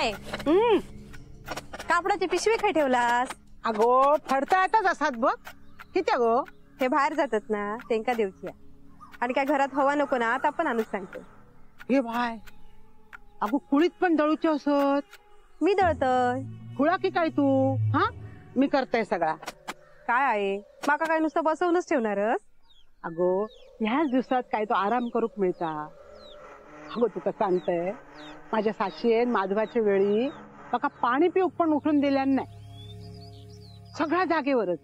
आहे? कापडाची पिशवी काय ठेवलास? अगो फडता येतात असात बघ. किती अगो? हे बाहेर जातात ना तेंका देवची आणि काय घरात हवा नको ना आता आपण आणूच सांगतो. हे भाय अगो कुळीत पण दळूचे असत. मी दळतय. खुळा की काय तू? हा मी करतय सगळा. काय आहे माका काय नुसतं बसवूनच ठेवणारच? अगो ह्याच दिवसात काय तो आराम करूक मिळता. अगो तुका सांगतय माझ्या साक्षीन माधवाच्या वेळी बघा पाणी पिऊक पण उठून दिल्या नाही. सगळ्या जागेवरच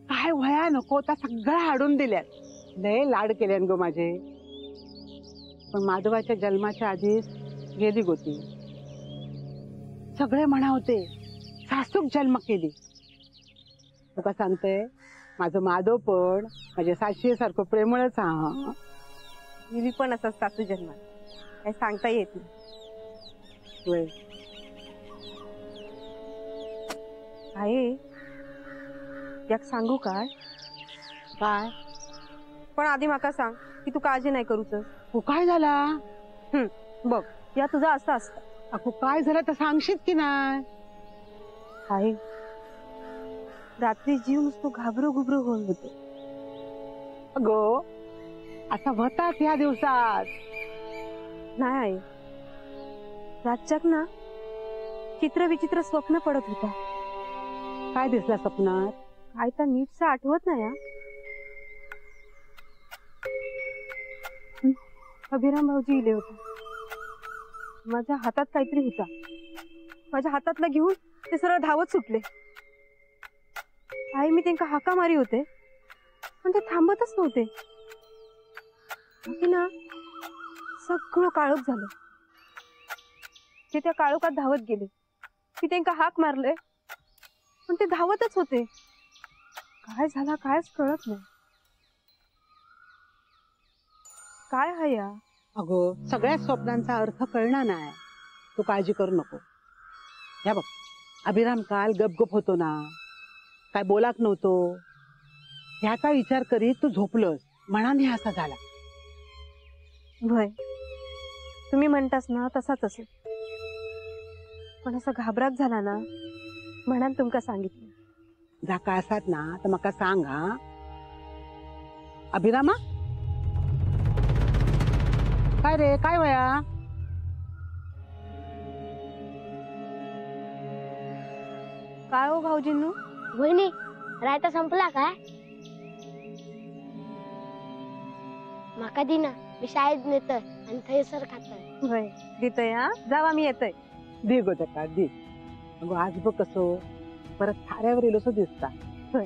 काय वया नको त्या सगळ्या हाडून दिल्यात. लय लाड केल्यान गो माझे. पण माधवाच्या जन्माच्या आधीच गेली गोती. सगळे म्हणा होते सासूक जन्म केली. तुका सांगते माझं माधव पण माझ्या साक्षी सारखं प्रेमळच हा. मी पण असं सासू जन्मात काय सांगता येत नाही. आहे याक सांगू काय? काय? पण आधी माका सांग की तू काळजी नाही करूच. हो काय झाला? बघ या तुझा असं असतं. अगो काय झालं तर सांगशील की नाही? आहे रात्री जीव नुसतो घाबरू घुबरू होऊन होतो. अगो असं होतात ह्या दिवसात. नाही रातच्याक ना चित्र विचित्र स्वप्न पडत होता. काय दिसला स्वप्नात? काय तर नीटच आठवत नाही. अभिराम भाऊजी इले होते. माझ्या हातात काहीतरी होता. माझ्या हातातला घेऊन ते सरळ धावत सुटले. आई मी त्यांना हाका मारी होते पण ते थांबतच नव्हते. ना सगळं काळोख झालं. ते त्या काळोखात धावत गेले. मी त्यांना हाक मारले पण ते धावतच होते. काय झाला कायच कळत नाही. काय आहे या? अगो सगळ्या स्वप्नांचा अर्थ कळणार नाही. तू काळजी करू नको. या बघ अभिराम काल गपगप होतो ना. काय बोलाक नव्हतो. ह्याचा विचार करीत तू झोपलंस मनाने असा झाला. भय तुम्ही म्हणतास ना तसाच असेल. पण असं घाबराट झाला ना म्हणून तुमका सांगितलं. जाका असात ना तर मका सांग. हा अभिरामा काय रे काय वया? काय हो भाऊजींनू? वहिनी रायता संपला काय? माका दिना मी शाळेत नेतोय आणि थैसर खातोय. भय देतोय. हा जावा मी येतोय. दे गो दका दे. अगो आज बघ कसो परत थाऱ्यावर येलो सो दिसता. भय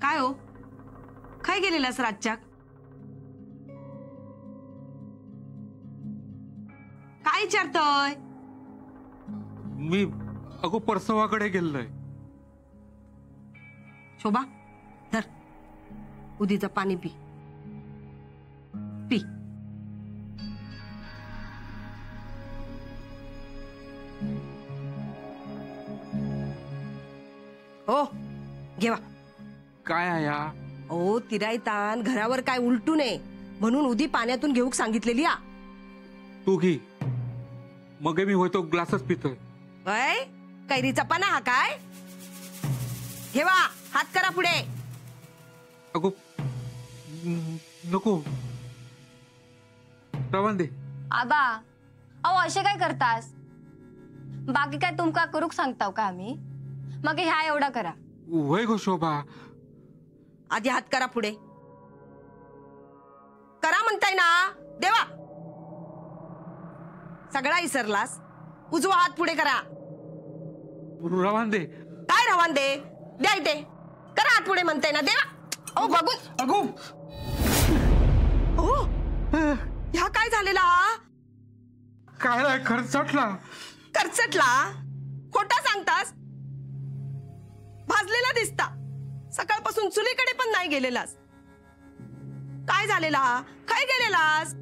काय हो काय गेलेलास रातच्याक? काय विचारतोय? मी अगो परसवाकडे गेलोय. शोभा धर उदीचं पाणी पी. पी. हो घेवा. काय आया? ओ तिरायतान घरावर काय उलटू नये म्हणून उदी पाण्यातून घेऊक सांगितलेली. तू घे मग मी होतो ग्लासच पितोय. वय कैरीचा पाना हा काय? घेवा हात करा पुढे. अगो नको रवान दे. आबा अहो असे काय करतास? बाकी काय तुमका करूक सांगताव का आम्ही? मग ह्या एवढा करा. वय गो शोभा. आधी हात करा पुढे. करा म्हणताय ना देवा. सगळा इसरलास. उजवा हात पुढे करा. रवान दे. काय रवान दे? द्या इथे. करा हात पुढे म्हणताय ना देवा. ओ बघून अगो ओ ह्या काय झालेला? काय खर्चटला. करचटला? खोटा सांगतास? भाजलेला दिसता. सकाळपासून चुलीकडे पण नाही गेलेलास. काय झालेला? काय गेलेलास?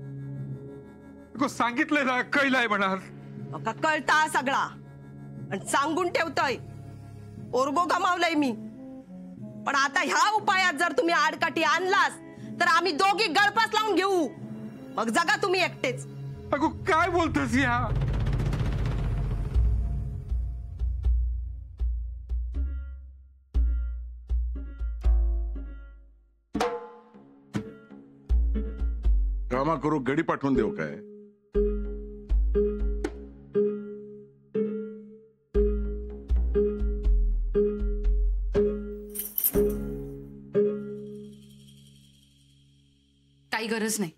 अगं सांगितलंय ना, कैलाय म्हणाल. का कळता सगळा आणि सांगून ठेवतोय. पोरगो गमावलंय मी, पण आता ह्या उपायात जर तुम्ही आडकाठी आणलास तर आम्ही दोघी गळपास लावून घेऊ. मग जगा तुम्ही एकटेच. अगं काय बोलतोस या? कामा करू गडी पाठवून देऊ काय? काही गरज नाही.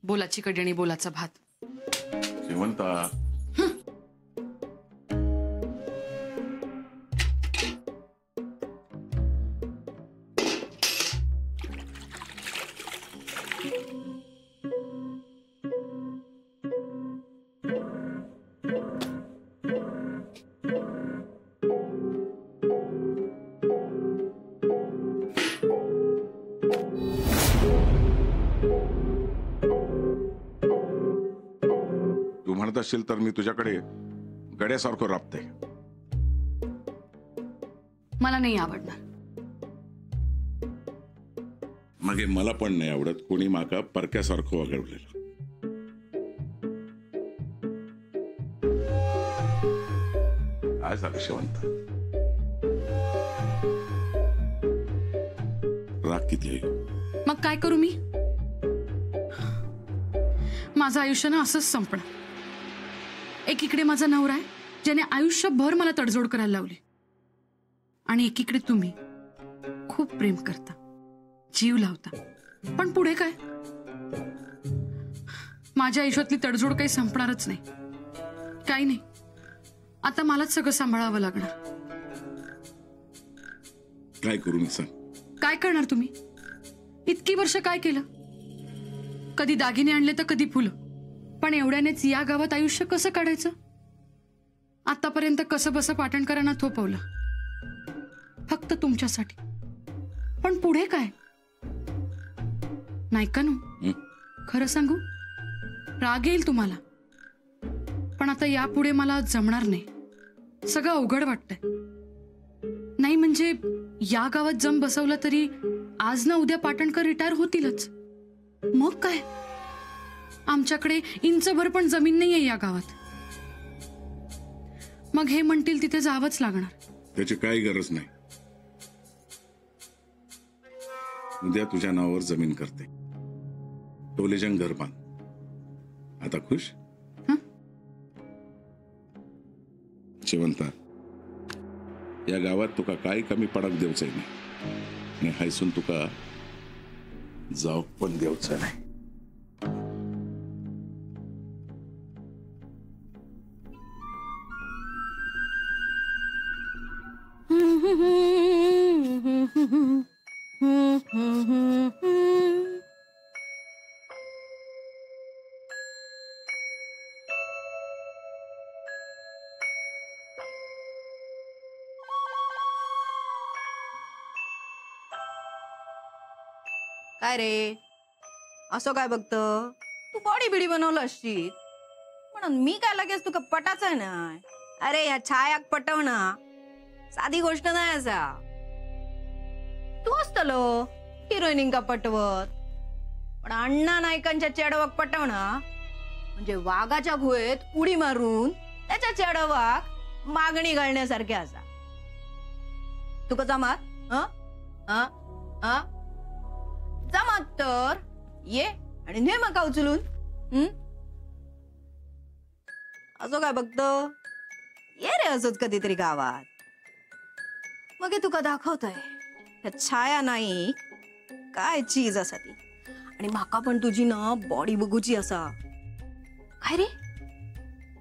बोलाची कडी आणि बोलाचा भात. श्रीमंता, तू म्हणत असशील तर मी तुझ्याकडे गड्यासारखं राबते. मला नाही आवडणार. मग हे मला पण नाही आवडत कोणी माका परक्यासारखं वगळलेलं. काय झालं शेवंत? राग किती आहे? मग काय करू मी? माझं आयुष्य ना असंच संपणार. एकीकडे माझा नवरा आहे ज्याने आयुष्यभर मला तडजोड करायला लावली, आणि एकीकडे तुम्ही खूप प्रेम करता, जीव लावता. पण पुढे काय? माझ्या आयुष्यातली तडजोड काही संपणारच नाही. काही नाही, आता मलाच सगळं सांभाळावं लागणार. काय करू मी सांग? काय करणार तुम्ही? इतकी वर्ष काय केलं? कधी दागिने आणले तर कधी फुलं. पण एवढ्यानेच या गावात आयुष्य कसं काढायचं? आतापर्यंत कसं बसं पाटणकरांना थोपवलं फक्त तुमच्यासाठी. पण पुढे काय? नाही का नो? खरं सांगू, राग येईल तुम्हाला, पण आता यापुढे मला जमणार नाही. सगळं अवघड वाटतंय. नाही म्हणजे या गावात जम बसवला तरी आज ना उद्या पाटणकर रिटायर होतीलच. मग काय? आमच्याकडे इंचभर पण जमीन नाहीये या गावात. मग हे म्हणतील तिथे जावंच लागणार. त्याची काही गरज नाही. उद्या तुझ्या नावावर जमीन करते, टोलेजंग घर बांध. आता खुश? शेवंता, या गावात तुका काही कमी पडक देवच नाही, आणि हायसून तुका जाऊ पण देवच नाही. काय रे असं काय बघत? तू बॉडी बिडी बनवलं असशील म्हणून मी काय लगेच तुका पटाच आहे ना. अरे या छायाक पटवणं साधी गोष्ट नाही. असा तू असतलो हिरोईनिंका पटवत, पण अण्णा नायकांच्या चेडवाक पटवणं म्हणजे वाघाच्या गुहेत उडी मारून त्याच्या चेडवाक मागणी घालण्यासारखे असा. तुका जमात? जमात तर ये आणि ने मका उचलून. असं काय बघतो? ये रे असंच कधीतरी गावात. मग हे तुका दाखवतय छाया नाही काय चीज असा ती. आणि माका पण तुझी ना बॉडी बघूची असा. काय रे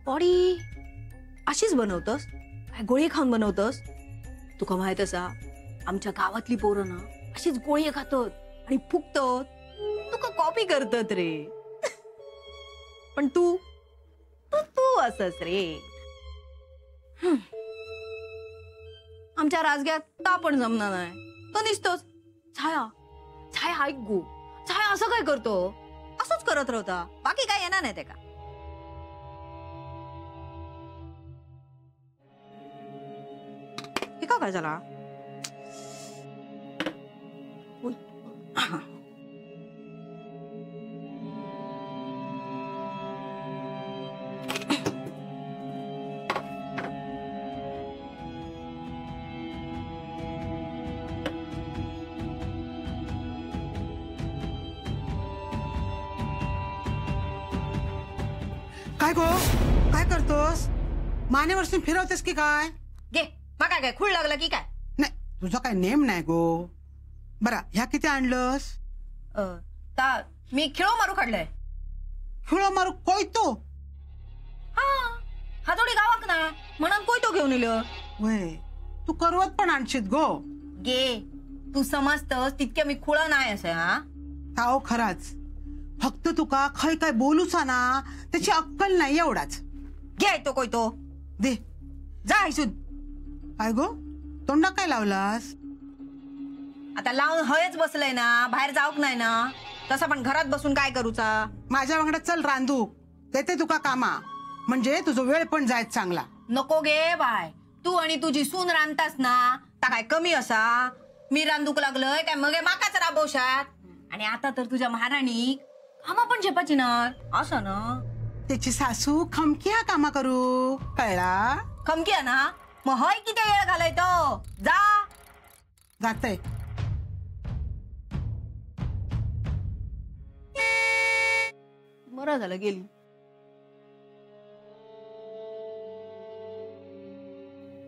बॉडी अशीच बनवतस? काय गोळी खाऊन बनवतस? तुका माहित असा आमच्या गावातली पोरं ना अशीच गोळी खातात आणि फुकतात. तुका कॉपी करतात रे. पण तू तू तू असस रे. आमच्या राजग्यात ता पण जमणार नाही. तो दिसतोच छाया छाया ऐक गो, छाया असं काय करतो, असंच करत राहता, बाकी काय येणार नाही ते का. हे का काय झाला. उय. काय गो, काय करतोस? मानेवरसून फिरवतेस की काय? घे मग काय खूळ लागलं की काय. नाही, तुझा काय नेम नाही गो. बरा, ह्या किती आणलंस? ता मी खेळो मारू काढलंय. खिळो मारू कोयतो? हा थोडी गावाक ना म्हणून कोयतो घेऊन इलं. वय, तू करवत पण आणशीत गो. गे तू समजतस तितक्या मी खुळा नाही असं. हा ताव खराच, फक्त तुका खय काय बोलूचा ना त्याची अक्कल नाही एवढाच. घे तो कोयतो दे. जा इसून. काय गो, तोंडा काय लावलास? आता लावून हयच बसलंय ना, बाहेर जाऊक नाही ना, तसं पण घरात बसून काय करूचा. माझ्या वांगडा चल रांधू, देते तुका कामा, म्हणजे तुझा वेळ पण जायच चांगला. नको गे बाय, तू आणि तुझी सून रांधतास ना, ता काय कमी असा. मी रांधूक लागलोय काय मगे माकाच राबवशात. आणि आता तर तुझ्या महाराणी कामा पण झेपाची ना असं ना. त्याची सासू खमक्या कामा करू, कळला? खमकी आहे ना, मग हय किती वेळ घालाय तो. जा. जातय. बरं झालं गेली.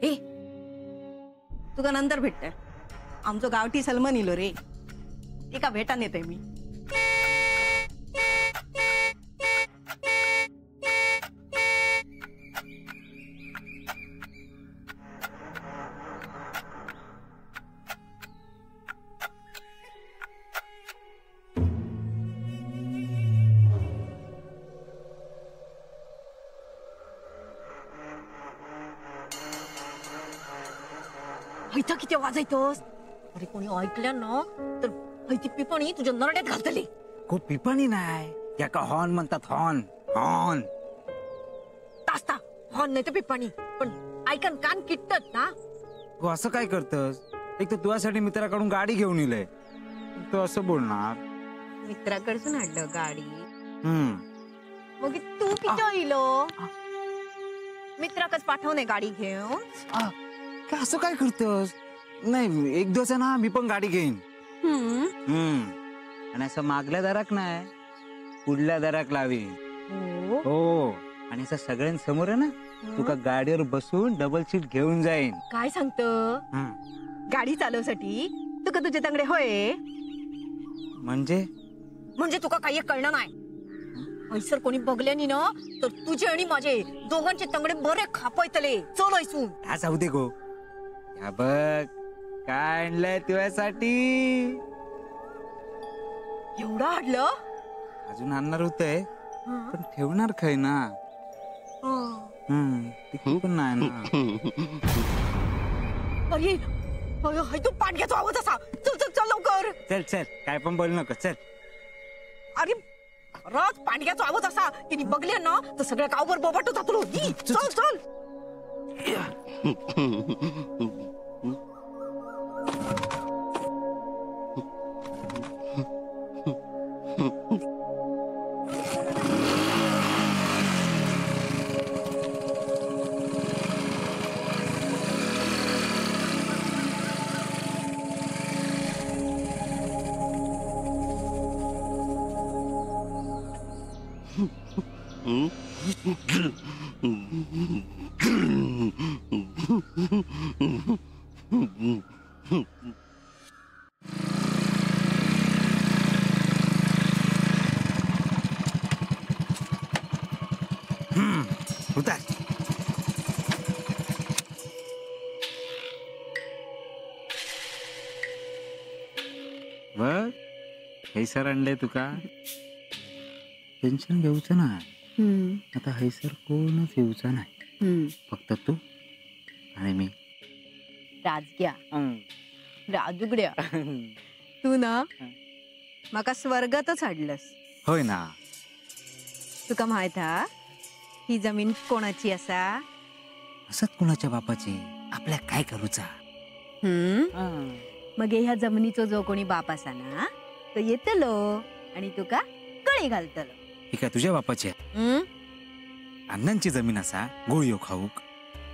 ए तुका नंतर भेटतंय. आमचं गावठी सलमान इलो रे, एका भेटान येते मी. हैता किती वाजायतोस. अरे कोणी ऐकलं ना तर हैती पिपणी तुझ्या नरड्यात घालतले. को पिपाणी नाही, याका हॉर्न म्हणतात. हॉर्न हॉर्न तास्ता हॉर्न नाही तर पिपणी, पण ऐकन कान किटतात ना. तू असं काय करतस? एक तर तुझ्यासाठी मित्राकडून गाडी घेऊन इलय, तू असं बोलणार? मित्राकडसून आणलं गाडी. मग तू आ. किती इलो मित्राकच पाठवणे गाडी घेऊन. काय असं काय करतस? नाही, एक दिवस आहे ना मी पण गाडी घेईन. आणि असं मागल्या दराक नाही, पुढल्या दराक लावी. हो, आणि असं सगळ्यांसमोर आहे ना, तुका गाडीवर बसून डबल सीट घेऊन जाईन. काय सांगत, गाडी चालवसाठी तुका तुझे तंगडे होय. म्हणजे तुका काही कळलं नाही. हैसर कोणी बघल्यानी ना तर तुझे आणि माझे दोघांचे तंगडे बरे खापयतले. चल ऐसून. हा जाऊ दे गो. या बघ काय आणलंय तुझ्यासाठी. एवढं आणलं? अजून आणणार होतंय, पण ठेवणार काय ना. ते पण नाही ना. अरे तू पाडग्याचा आवाज असा. चल चल चल लवकर. चल चल, काय पण बोलू नको, चल. अरे खरंच पाडग्याचा आवाज असा तिने बघले ना तर सगळ्या गावभर बोबाटो जातो. चल चल. उतार. बघ हैसर आणलंय तुका. टेन्शन घेऊचं ना. आता हैसर कोणच येऊचा नाही, फक्त तू आणि मी. राजग्या राजुगड्या तू ना माका स्वर्गातच हाडलंस. होय ना. तुका माहित हा ही जमीन कोणाची असा? असत कुणाच्या बापाची, आपल्या काय करूचा. मग ह्या जमिनीचो जो कोणी बाप असा ना तो येतलो आणि तुका कळी घालतलो. ही काय तुझ्या बापाची आहे? अण्णांची जमीन असा गोळीयो खाऊक.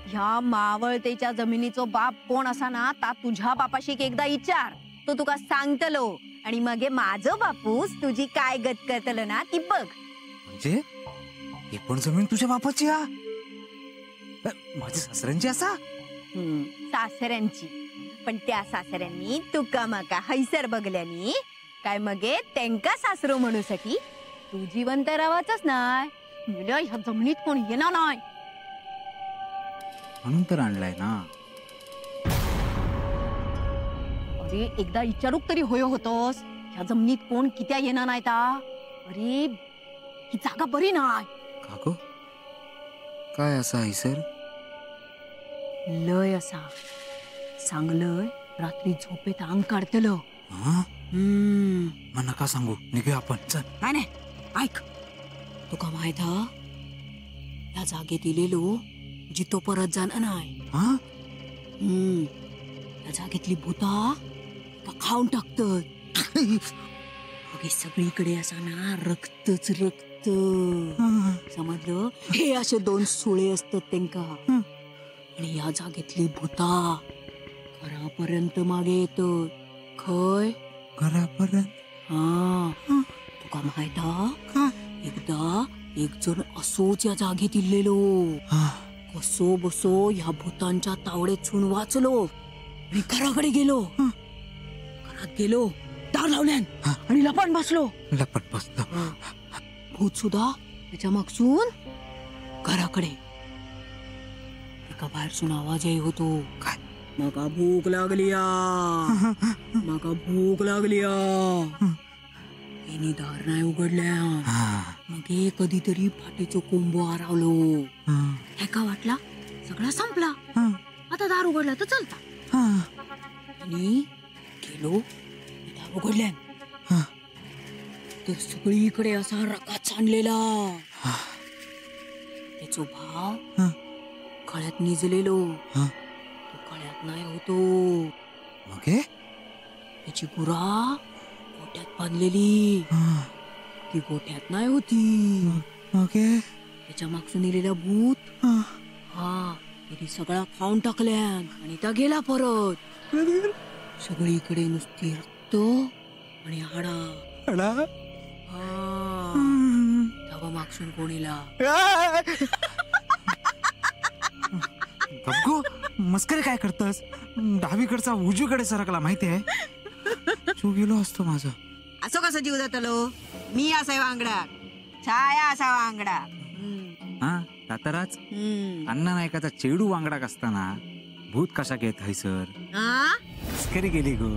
ह्या मावळतेच्या जमिनीचो बाप कोण असा ना ता तुझ्या बापाशी एकदा विचार, तो तुका सांगतलो आणि मग माझं बापूस तुझी काय गत करतलो ना ती बघ. म्हणजे ही पण जमीन तुझ्या बापाची हा? माझ्या सासऱ्यांची असा? सासऱ्यांची. पण त्या सासऱ्यांनी तुका माका हैसर बघल्यानी काय मगे त्यांका सासरो म्हणूसाठी तू जिवंत राहायचंच नाय. मुलं ह्या जमिनीत कोण येणार नाही म्हणून तर आणलाय ना. अरे एकदा विचारूक तरी होय होतोस ह्या जमिनीत कोण कित्या येणार नाही ता. अरे ही जागा बरी नाय. काको काय असा आहे सर? लय असा सांगलंय रात्री झोपेत अंग काढतलं. मग नका सांगू, निघूया आपण. चल. नाही नाही ऐक, तुका माहित हा या जागेत इलेलो जितो परत जाणार नाही. या जागेतली भूता का खाऊन टाकतात. अगे सगळीकडे असा ना रक्तच रक्त. समजलं? हे असे 2 सुळे असतात त्यांका आणि या जागेतली भूता घरापर्यंत मागे येतात. खय घरापर्यंत? हा. तुका माहित हा एकदा एक जण असोच या जागेत इल्लेलो. कसो बसो ह्या भूतांच्या तावडेतून वाचलो. मी घराकडे गेलो. घरात गेलो, दार लावल्यान आणि लपण बसलो. लपट बसलो. भूत सुद्धा त्याच्या मागसून घराकडे. एका बाहेरसून आवाज येई होतो. काय? मका भूक लागली मका भूक लागली. यांनी दार नाही उघडल्या. मग कधीतरी फाटीचो कोंबो आरावलो. एका वाटला सगळा संपला, आता दार उघडला तर चालता. आणि गेलो दार उघडल्या तर सगळीकडे असा रकात सांडलेला. त्याचो भाव खळ्यात निजलेलो. तो खळ्यात नाही होतो. मग त्याची गुरा गोठ्यात बांधलेली. ती गोठ्यात नाही होती. त्याच्या मागसून इलेला भूत हा तरी सगळा खाऊन टाकल्या आणि त्या गेला परत. सगळीकडे नुसती रक्त आणि हाडा. तेव्हा मागसून कोणीला गप्गो मस्करी काय करतस? डावीकडचा उजवीकडे सरकला माहितीये. तू गेलो असतो माझं. असं कसं जीव जातलो? मी असाय वांगडा, छाया असा वांगडा. हा तातराच अण्णा नायकाचा चेडू वांगडाक असताना भूत कशा घेत हय सर? मस्करी गेली गो.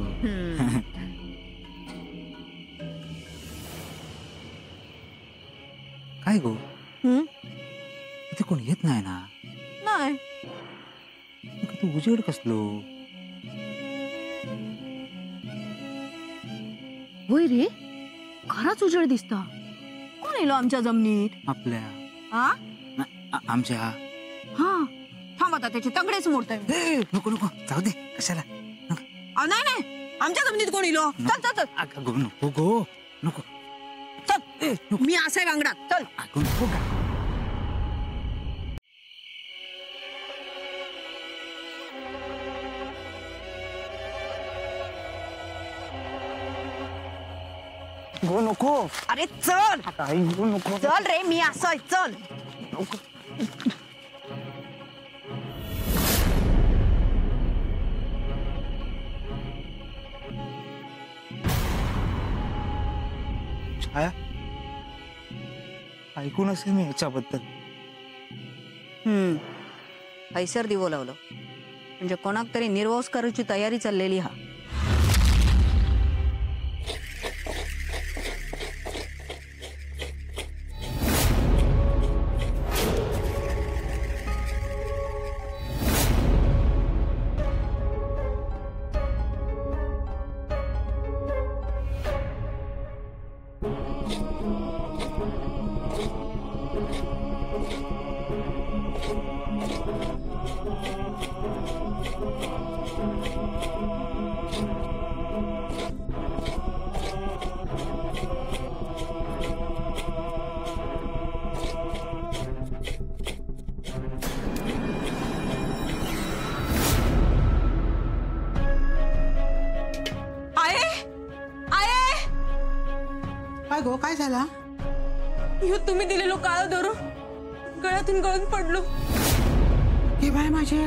काय गो इथे कोण येत नाही ना? नाही. तू उजेड कसलो? होय रे, खराच उजेड दिसता. कोण येलो आमच्या जमिनीत? आपल्या आमच्या. हा थांब आता त्याचे तंगडेच मोडतोय. नको नको जाऊ दे. कशाला? नाही नाही आमच्या जमिनीत कोण येलो? चल चल चल. नको गो नको. चल मी असाय वांगडा. चल. नको का? गो नको. अरे चल. गो नको. चल रे मी असाय. चल. छाया ऐकून असेल मी याच्याबद्दल. हैसर दिवो लावलो म्हणजे कोणाक तरी निर्वंश करायची तयारी चाललेली हा. काय गो काय झाला? ह्यो तुम्ही दिलेलो काळं दोरं गळ्यातून गळून पडलो. हे बाय माझे